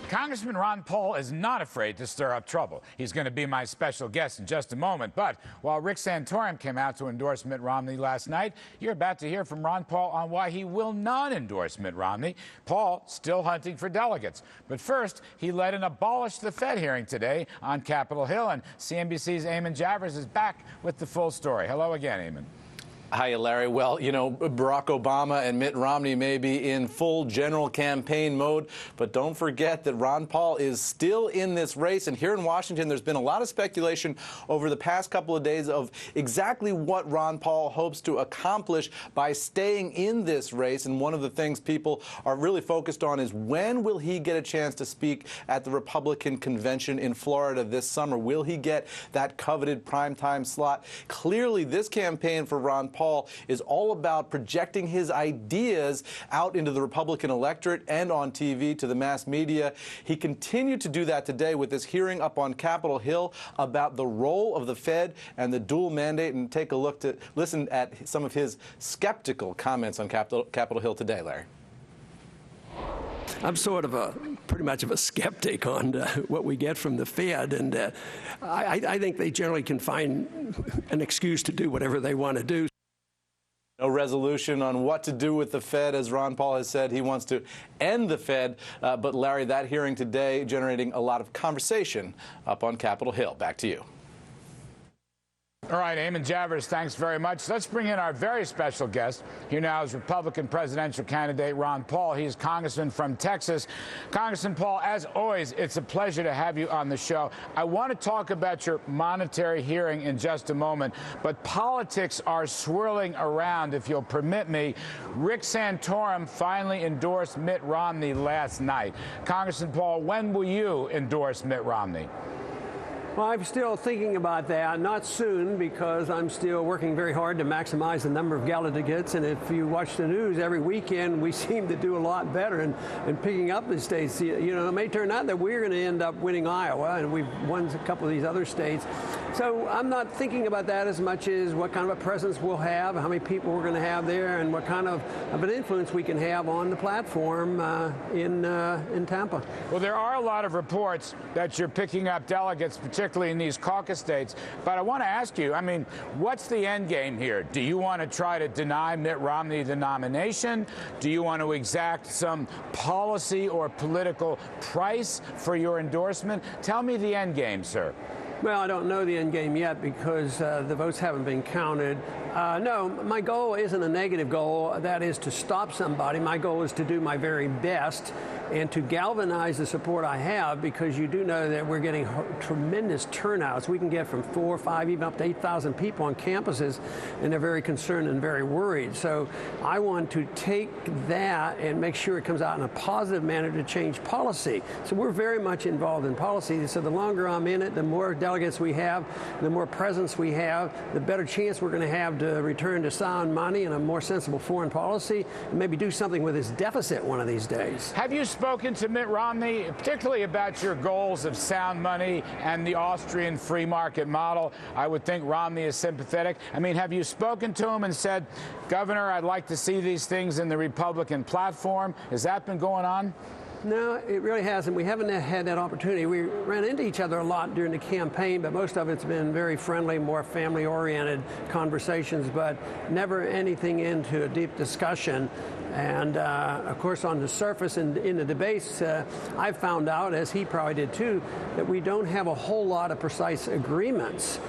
Congressman Ron Paul is not afraid to stir up trouble. He's going to be my special guest in just a moment. But while Rick Santorum came out to endorse Mitt Romney last night, you're about to hear from Ron Paul on why he will not endorse Mitt Romney. Paul still hunting for delegates. But first, he led an Abolish the Fed hearing today on Capitol Hill. And CNBC's Eamon Javers is back with the full story. Hello again, Eamon. Hi, Larry. Well, you know, Barack Obama and Mitt Romney may be in full general campaign mode, but don't forget that Ron Paul is still in this race. And here in Washington, there's been a lot of speculation over the past couple of days of exactly what Ron Paul hopes to accomplish by staying in this race. And one of the things people are really focused on is when will he get a chance to speak at the Republican convention in Florida this summer? Will he get that coveted primetime slot? Clearly, this campaign for Ron Paul is all about projecting his ideas out into the Republican electorate and on TV to the mass media. He continued to do that today with this hearing up on Capitol Hill about the role of the Fed and the dual mandate. And take a look to listen at some of his skeptical comments on Capitol Hill today, Larry. I'm sort of pretty much of a skeptic on what we get from the Fed, and I think they generally can find an excuse to do whatever they want to do. No resolution on what to do with the Fed. As Ron Paul has said, he wants to end the Fed. But, Larry, that hearing today generating a lot of conversation up on Capitol Hill. Back to you. All right, Eamon Javers, thanks very much. Let's bring in our very special guest. Here now is Republican presidential candidate Ron Paul. He's congressman from Texas. Congressman Paul, as always, it's a pleasure to have you on the show. I want to talk about your monetary hearing in just a moment, but politics are swirling around, if you'll permit me. Rick Santorum finally endorsed Mitt Romney last night. Congressman Paul, when will you endorse Mitt Romney? Well, I'm still thinking about that. Not soon, because I'm still working very hard to maximize the number of delegates. And if you watch the news every weekend, we seem to do a lot better in picking up the states. You know, it may turn out that we're going to end up winning Iowa, and we've won a couple of these other states. So I'm not thinking about that as much as what kind of a presence we'll have, how many people we're going to have there, and what kind of an influence we can have on the platform in Tampa. Well, there are a lot of reports that you're picking up delegates, particularly in these caucus states. But I want to ask you, I mean, what's the end game here? Do you want to try to deny Mitt Romney the nomination? Do you want to exact some policy or political price for your endorsement? Tell me the end game, sir. Well, I don't know the end game yet because the votes haven't been counted. No, my goal isn't a negative goal. That is to stop somebody. My goal is to do my very best and to galvanize the support I have, because you do know that we're getting tremendous turnouts. We can get from 4, 5, even up to 8,000 people on campuses, and they're very concerned and very worried. So I want to take that and make sure it comes out in a positive manner to change policy. So we're very much involved in policy. So the longer I'm in it, the more delegates we have, the more presence we have, the better chance we're going to have to return to sound money and a more sensible foreign policy, and maybe do something with this deficit one of these days. Have you spoken to Mitt Romney, particularly about your goals of sound money and the Austrian free market model? I would think Romney is sympathetic. I mean, have you spoken to him and said, Governor, I'd like to see these things in the Republican platform? Has that been going on? No, it really hasn't. We haven't had that opportunity. We ran into each other a lot during the campaign, but most of it's been very friendly, more family-oriented conversations, but never anything into a deep discussion. And, of course, on the surface in the debates, I found out, as he probably did too, that we don't have a whole lot of precise agreements,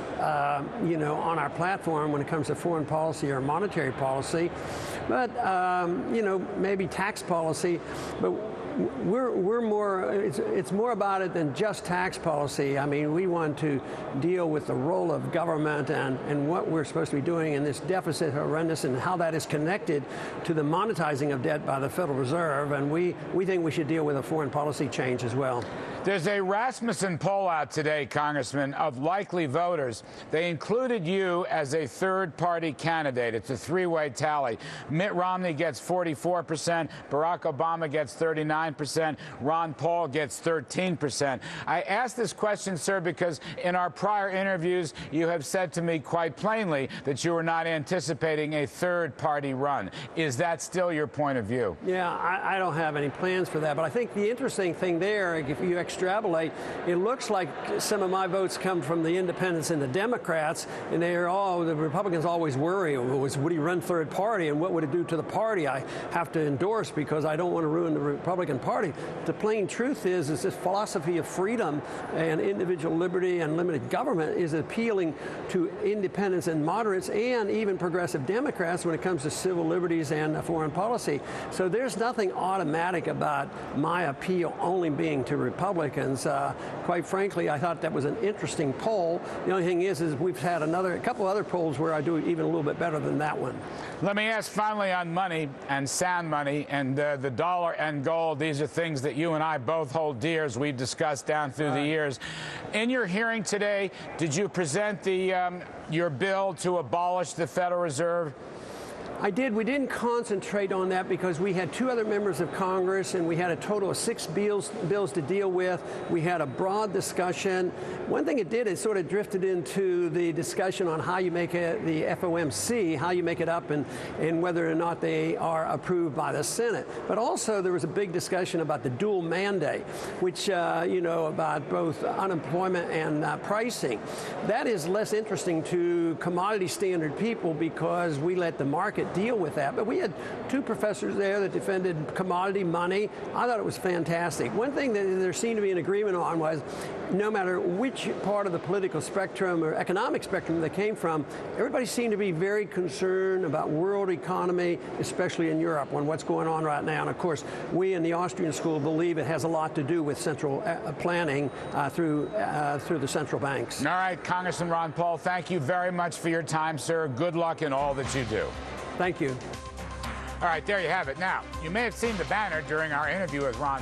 you know, on our platform when it comes to foreign policy or monetary policy. But, you know, maybe tax policy. But we're more, it's more about it than just tax policy. I mean, we want to deal with the role of government and what we're supposed to be doing in this deficit horrendous, and how that is connected to the monetizing of debt by the Federal Reserve. And we think we should deal with a foreign policy change as well. There's a Rasmussen poll out today, Congressman, of likely voters. They included you as a third-party candidate. It's a three-way tally. Mitt Romney gets 44%, Barack Obama gets 39%. 29%. Ron Paul gets 13%. I ask this question, sir, because in our prior interviews, you have said to me quite plainly that you were not anticipating a third-party run. Is that still your point of view? Yeah, I don't have any plans for that. But I think the interesting thing there, if you extrapolate, it looks like some of my votes come from the independents and the Democrats, and they're all, the Republicans always worry, would he run third party, and what would it do to the party I have to endorse because I don't want to ruin the Republican Party. The plain truth is this philosophy of freedom and individual liberty and limited government is appealing to independents and moderates and even progressive Democrats when it comes to civil liberties and foreign policy. So there's nothing automatic about my appeal only being to Republicans. Quite frankly, I thought that was an interesting poll. The only thing is we've had a couple other polls where I do even a little bit better than that one. Let me ask finally on money and sound money and the dollar and gold. These are things that you and I both hold dear, as we've discussed down through the years. In your hearing today, did you present your bill to abolish the Federal Reserve? I did. We didn't concentrate on that because we had two other members of Congress and we had a total of 6 bills to deal with. We had a broad discussion. One thing it did is sort of drifted into the discussion on how you make the FOMC, how you make it up and whether or not they are approved by the Senate. But also there was a big discussion about the dual mandate, which, about both unemployment and pricing. That is less interesting to commodity standard people because we let the market deal with that. But we had two professors there that defended commodity money. I thought it was fantastic. One thing that there seemed to be an agreement on was no matter which part of the political spectrum or economic spectrum they came from, everybody seemed to be very concerned about world economy, especially in Europe, on what's going on right now. And of course, we in the Austrian school believe it has a lot to do with central planning through the central banks. All right, Congressman Ron Paul, thank you very much for your time, sir. Good luck in all that you do. Thank you. All right, there you have it. Now, you may have seen the banner during our interview with Ron